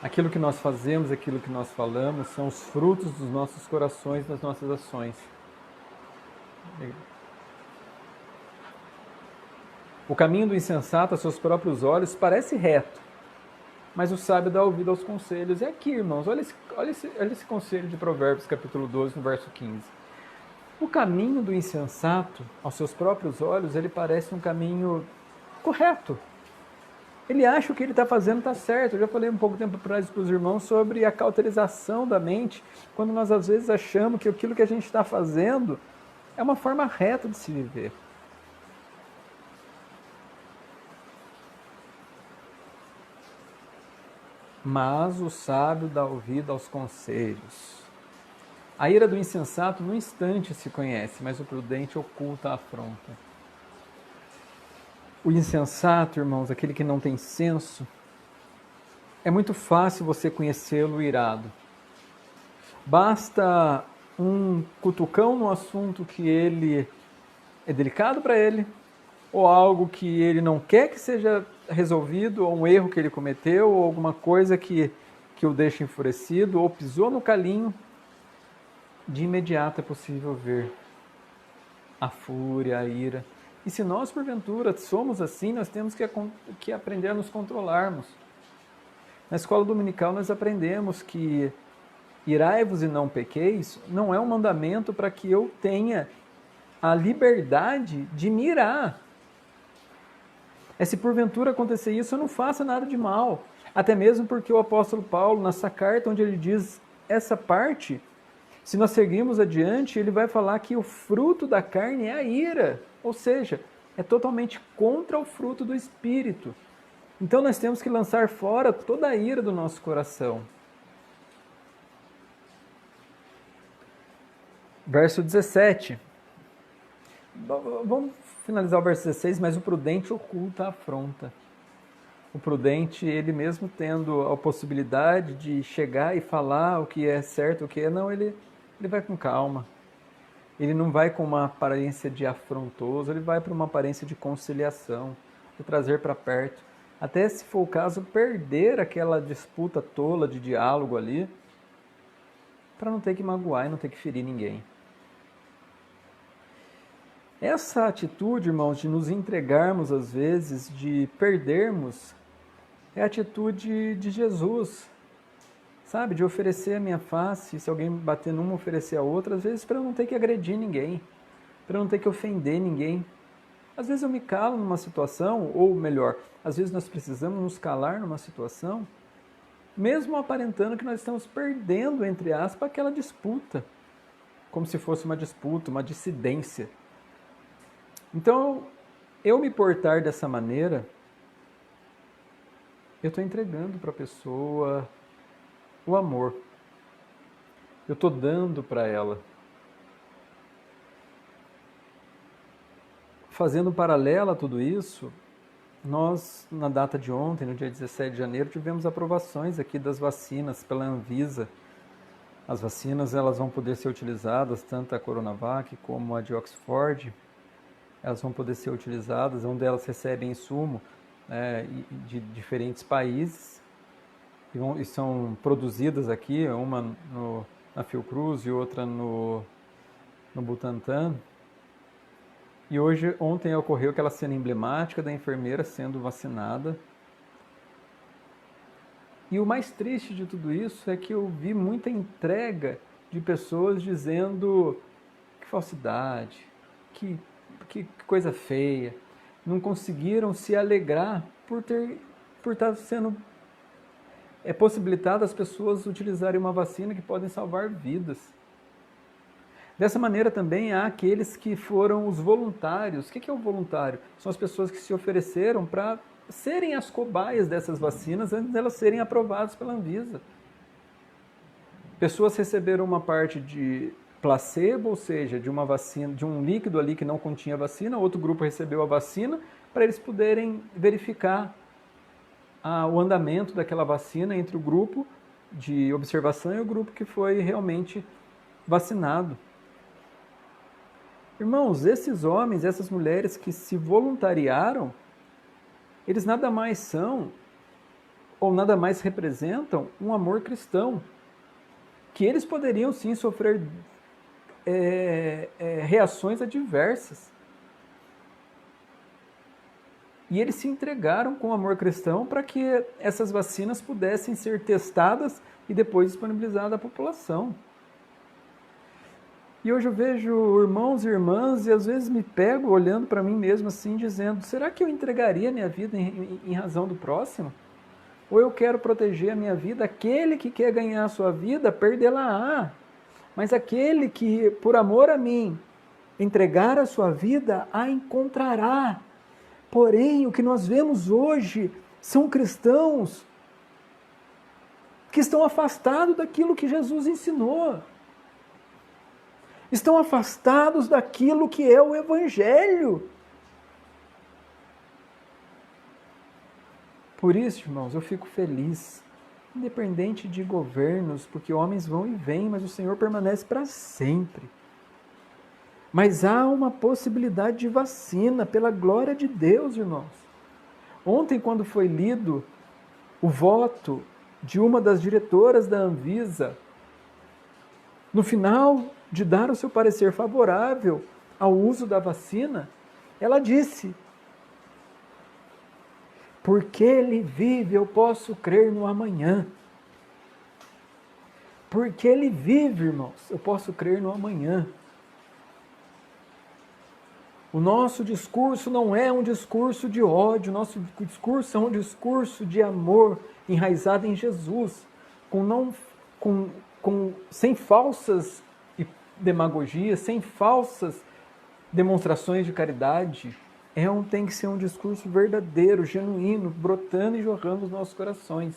Aquilo que nós fazemos e aquilo que nós falamos são os frutos dos nossos corações, das nossas ações. O caminho do insensato a seus próprios olhos parece reto, mas o sábio dá ouvido aos conselhos. É aqui, irmãos, olha esse conselho de Provérbios, capítulo 12, no verso 15. O caminho do insensato, aos seus próprios olhos, ele parece um caminho correto. Ele acha que o que ele está fazendo está certo. Eu já falei um pouco tempo atrás para os irmãos sobre a cauterização da mente, quando nós às vezes achamos que aquilo que a gente está fazendo é uma forma reta de se viver. Mas o sábio dá ouvido aos conselhos. A ira do insensato no instante se conhece, mas o prudente oculta a afronta. O insensato, irmãos, aquele que não tem senso, é muito fácil você conhecê-lo irado. Basta um cutucão no assunto que ele é delicado para ele, ou algo que ele não quer que seja resolvido, ou um erro que ele cometeu, ou alguma coisa que o deixa enfurecido, ou pisou no calinho, de imediato é possível ver a fúria, a ira. E se nós, porventura, somos assim, nós temos que aprender a nos controlarmos. Na escola dominical nós aprendemos que irai-vos e não pequeis não é um mandamento para que eu tenha a liberdade de me irar. É se porventura acontecer isso, eu não faça nada de mal. Até mesmo porque o apóstolo Paulo, nessa carta onde ele diz essa parte, se nós seguirmos adiante, ele vai falar que o fruto da carne é a ira. Ou seja, é totalmente contra o fruto do Espírito. Então nós temos que lançar fora toda a ira do nosso coração. Verso 17. Vamos finalizar o verso 16, mas o prudente oculta a afronta. O prudente, ele mesmo tendo a possibilidade de chegar e falar o que é certo, o que é não, ele vai com calma. Ele não vai com uma aparência de afrontoso, ele vai para uma aparência de conciliação, de trazer para perto. Até se for o caso, perder aquela disputa tola de diálogo ali, para não ter que magoar e não ter que ferir ninguém. Essa atitude, irmãos, de nos entregarmos às vezes, de perdermos, é a atitude de Jesus, sabe? De oferecer a minha face, se alguém bater numa, oferecer a outra, às vezes para eu não ter que agredir ninguém, para eu não ter que ofender ninguém. Às vezes eu me calo numa situação, ou melhor, às vezes nós precisamos nos calar numa situação, mesmo aparentando que nós estamos perdendo, entre aspas, aquela disputa, como se fosse uma disputa, uma dissidência. Então, eu me portar dessa maneira, eu estou entregando para a pessoa o amor. Eu estou dando para ela. Fazendo um paralelo a tudo isso, nós, na data de ontem, no dia 17 de janeiro, tivemos aprovações aqui das vacinas pela Anvisa. As vacinas elas vão poder ser utilizadas, tanto a Coronavac como a de Oxford, elas vão poder ser utilizadas, onde elas recebem insumo de diferentes países e são produzidas aqui, uma na Fiocruz e outra no Butantan. E ontem ocorreu aquela cena emblemática da enfermeira sendo vacinada. E o mais triste de tudo isso é que eu vi muita entrega de pessoas dizendo que falsidade, que coisa feia. Não conseguiram se alegrar por estar sendo possibilitado as pessoas utilizarem uma vacina que podem salvar vidas. Dessa maneira também há aqueles que foram os voluntários. O que é o voluntário? São as pessoas que se ofereceram para serem as cobaias dessas vacinas antes delas serem aprovadas pela Anvisa. Pessoas receberam uma parte de placebo, ou seja, de uma vacina, de um líquido ali que não continha vacina, outro grupo recebeu a vacina para eles poderem verificar o andamento daquela vacina entre o grupo de observação e o grupo que foi realmente vacinado. Irmãos, esses homens, essas mulheres que se voluntariaram, eles nada mais são, ou nada mais representam, um amor cristão. Que eles poderiam sim sofrer reações adversas. E eles se entregaram com amor cristão para que essas vacinas pudessem ser testadas e depois disponibilizadas à população. E hoje eu vejo irmãos e irmãs e às vezes me pego olhando para mim mesmo assim, dizendo, será que eu entregaria minha vida em razão do próximo? Ou eu quero proteger a minha vida? Aquele que quer ganhar a sua vida, perdê-la-á. Mas aquele que, por amor a mim, entregar a sua vida, a encontrará. Porém, o que nós vemos hoje são cristãos que estão afastados daquilo que Jesus ensinou. Estão afastados daquilo que é o Evangelho. Por isso, irmãos, eu fico feliz, independente de governos, porque homens vão e vêm, mas o Senhor permanece para sempre. Mas há uma possibilidade de vacina, pela glória de Deus, irmãos. Ontem, quando foi lido o voto de uma das diretoras da Anvisa, no final de dar o seu parecer favorável ao uso da vacina, ela disse, porque ele vive, eu posso crer no amanhã. Porque ele vive, irmãos, eu posso crer no amanhã. O nosso discurso não é um discurso de ódio, o nosso discurso é um discurso de amor enraizado em Jesus, sem falsas demagogias, sem falsas demonstrações de caridade. Tem que ser um discurso verdadeiro, genuíno, brotando e jorrando nos nossos corações.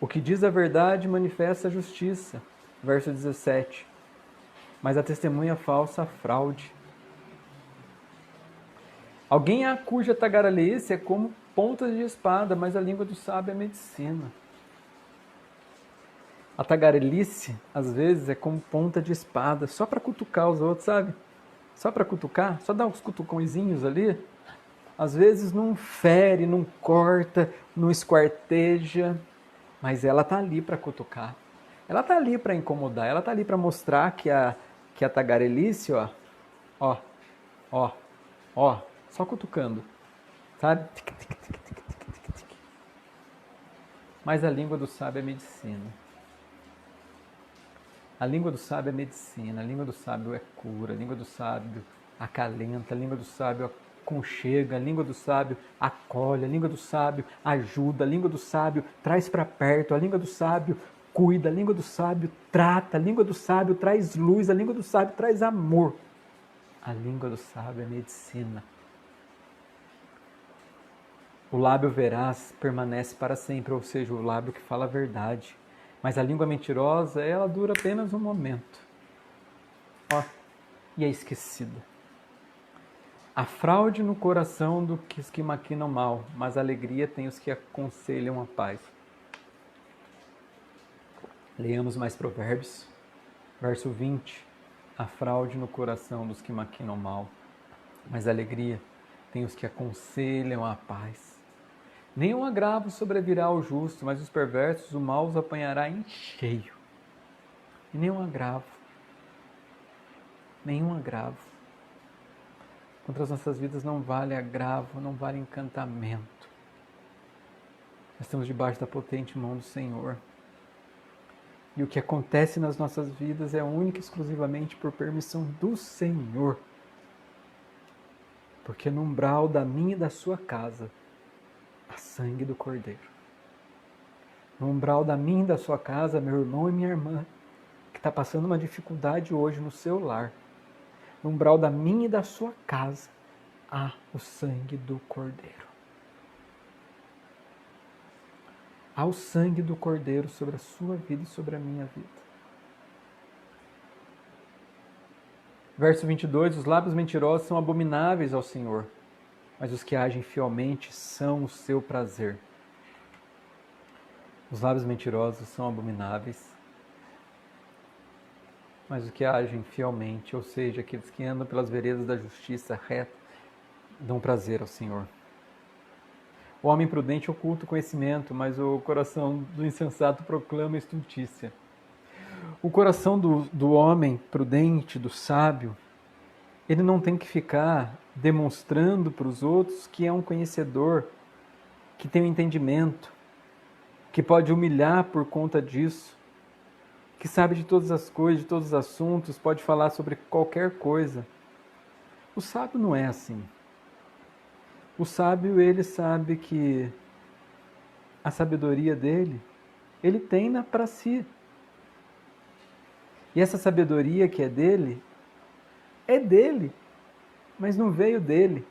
O que diz a verdade manifesta a justiça. Verso 17. Mas a testemunha falsa, a fraude. Alguém cuja tagarelice é como pontas de espada, mas a língua do sábio é medicina. A tagarelice, às vezes, é como ponta de espada, só para cutucar os outros, sabe? Só para cutucar, só dar uns cutucõezinhos ali. Às vezes não fere, não corta, não esquarteja, mas ela está ali para cutucar. Ela está ali para incomodar, ela está ali para mostrar que a tagarelice, só cutucando, sabe? Mas a língua do sábio é medicina. A língua do sábio é medicina, a língua do sábio é cura, a língua do sábio acalenta, a língua do sábio aconchega, a língua do sábio acolhe, a língua do sábio ajuda, a língua do sábio traz para perto, a língua do sábio cuida, a língua do sábio trata, a língua do sábio traz luz, a língua do sábio traz amor. A língua do sábio é medicina. O lábio veraz permanece para sempre, ou seja, o lábio que fala a verdade. Mas a língua mentirosa, ela dura apenas um momento. Ó, e é esquecida. Há fraude no coração dos que maquinam mal, mas alegria tem os que aconselham a paz. Leamos mais Provérbios, verso 20. Há fraude no coração dos que maquinam mal, mas alegria tem os que aconselham a paz. Nenhum agravo sobrevirá ao justo, mas os perversos o mal os apanhará em cheio. E nenhum agravo. Contra as nossas vidas não vale agravo, não vale encantamento. Nós estamos debaixo da potente mão do Senhor. E o que acontece nas nossas vidas é única e exclusivamente por permissão do Senhor. Porque no umbral da minha e da sua casa há sangue do Cordeiro. No umbral da minha e da sua casa, meu irmão e minha irmã, que está passando uma dificuldade hoje no seu lar, no umbral da minha e da sua casa, há o sangue do Cordeiro. Há o sangue do Cordeiro sobre a sua vida e sobre a minha vida. Verso 22, os lábios mentirosos são abomináveis ao Senhor, mas os que agem fielmente são o seu prazer. Os lábios mentirosos são abomináveis, mas os que agem fielmente, ou seja, aqueles que andam pelas veredas da justiça reta, dão prazer ao Senhor. O homem prudente oculta o conhecimento, mas o coração do insensato proclama a estultícia. O coração do homem prudente, do sábio, ele não tem que ficar demonstrando para os outros que é um conhecedor, que tem um entendimento, que pode humilhar por conta disso, que sabe de todas as coisas, de todos os assuntos, pode falar sobre qualquer coisa. O sábio não é assim. O sábio, ele sabe que a sabedoria dele, ele tem para si. E essa sabedoria que é dele, mas não veio dele.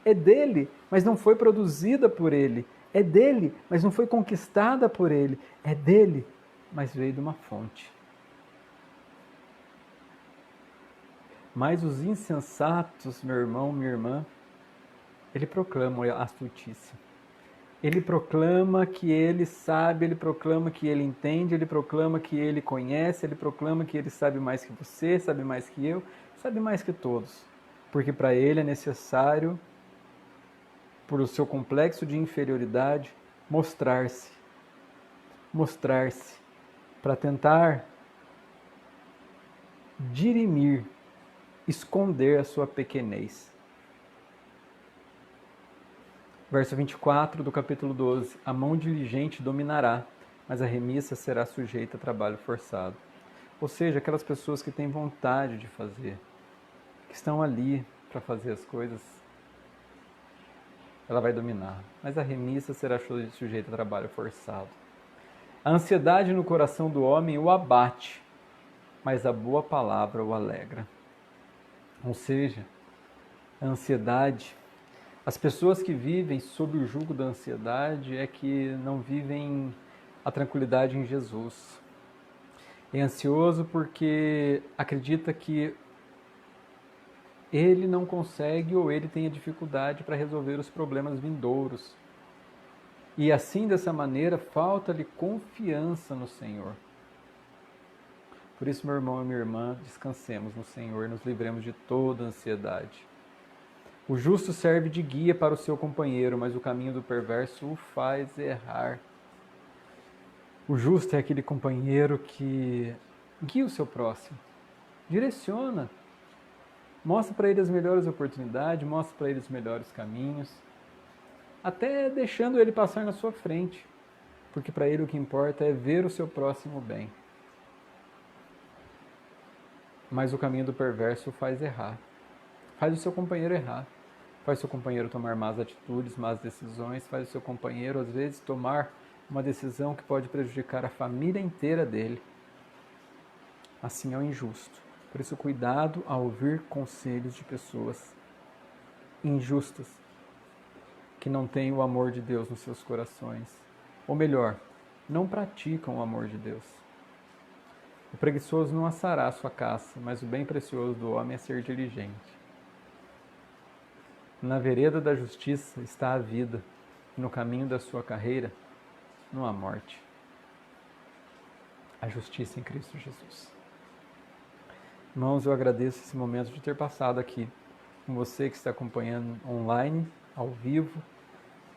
É dele, mas não foi produzida por ele. É dele, mas não foi conquistada por ele. É dele, mas veio de uma fonte. Mas os insensatos, meu irmão, minha irmã, ele proclama a astúcia. Ele proclama que ele sabe, ele proclama que ele entende, ele proclama que ele conhece, ele proclama que ele sabe mais que você, sabe mais que eu, sabe mais que todos. Porque para ele é necessário, por o seu complexo de inferioridade, mostrar-se, para tentar dirimir, esconder a sua pequenez. Verso 24 do capítulo 12. A mão diligente dominará, mas a remissa será sujeita a trabalho forçado. Ou seja, aquelas pessoas que têm vontade de fazer, que estão ali para fazer as coisas, ela vai dominar. Mas a remissa será sujeita a trabalho forçado. A ansiedade no coração do homem o abate, mas a boa palavra o alegra. Ou seja, a ansiedade... As pessoas que vivem sob o jugo da ansiedade é que não vivem a tranquilidade em Jesus. É ansioso porque acredita que ele não consegue ou ele tem a dificuldade para resolver os problemas vindouros. E assim, dessa maneira, falta-lhe confiança no Senhor. Por isso, meu irmão e minha irmã, descansemos no Senhor e nos livremos de toda ansiedade. O justo serve de guia para o seu companheiro, mas o caminho do perverso o faz errar. O justo é aquele companheiro que guia o seu próximo, direciona, mostra para ele as melhores oportunidades, mostra para ele os melhores caminhos, até deixando ele passar na sua frente, porque para ele o que importa é ver o seu próximo bem. Mas o caminho do perverso o faz errar, faz o seu companheiro errar. Faz o seu companheiro tomar más atitudes, más decisões, faz o seu companheiro, às vezes, tomar uma decisão que pode prejudicar a família inteira dele. Assim é o injusto. Por isso, cuidado ao ouvir conselhos de pessoas injustas, que não têm o amor de Deus nos seus corações. Ou melhor, não praticam o amor de Deus. O preguiçoso não assará a sua caça, mas o bem precioso do homem é ser diligente. Na vereda da justiça está a vida, e no caminho da sua carreira não há morte. A justiça em Cristo Jesus. Irmãos, eu agradeço esse momento de ter passado aqui com você que está acompanhando online, ao vivo,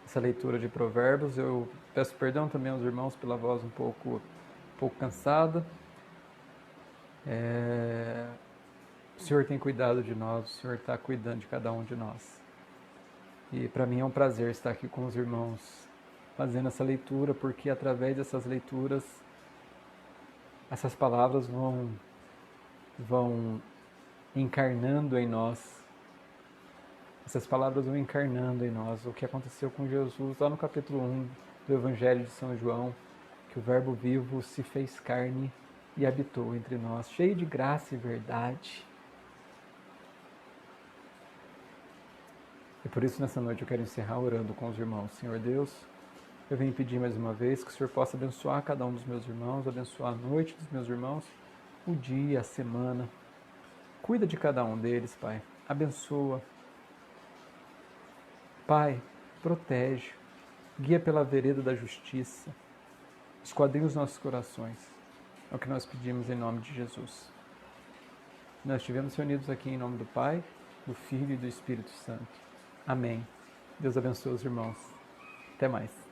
essa leitura de Provérbios. Eu peço perdão também aos irmãos pela voz um pouco cansada. O Senhor tem cuidado de nós, o Senhor está cuidando de cada um de nós. E para mim é um prazer estar aqui com os irmãos fazendo essa leitura, porque através dessas leituras, essas palavras vão encarnando em nós. Essas palavras vão encarnando em nós o que aconteceu com Jesus lá no capítulo 1 do Evangelho de São João, que o Verbo vivo se fez carne e habitou entre nós, cheio de graça e verdade. E por isso nessa noite eu quero encerrar orando com os irmãos. Senhor Deus, eu venho pedir mais uma vez que o Senhor possa abençoar cada um dos meus irmãos, abençoar a noite dos meus irmãos, o dia, a semana. Cuida de cada um deles, Pai. Abençoa. Pai, protege. Guia pela vereda da justiça. Esquadrinha os nossos corações. É o que nós pedimos em nome de Jesus. Nós estivemos reunidos aqui em nome do Pai, do Filho e do Espírito Santo. Amém. Deus abençoe os irmãos. Até mais.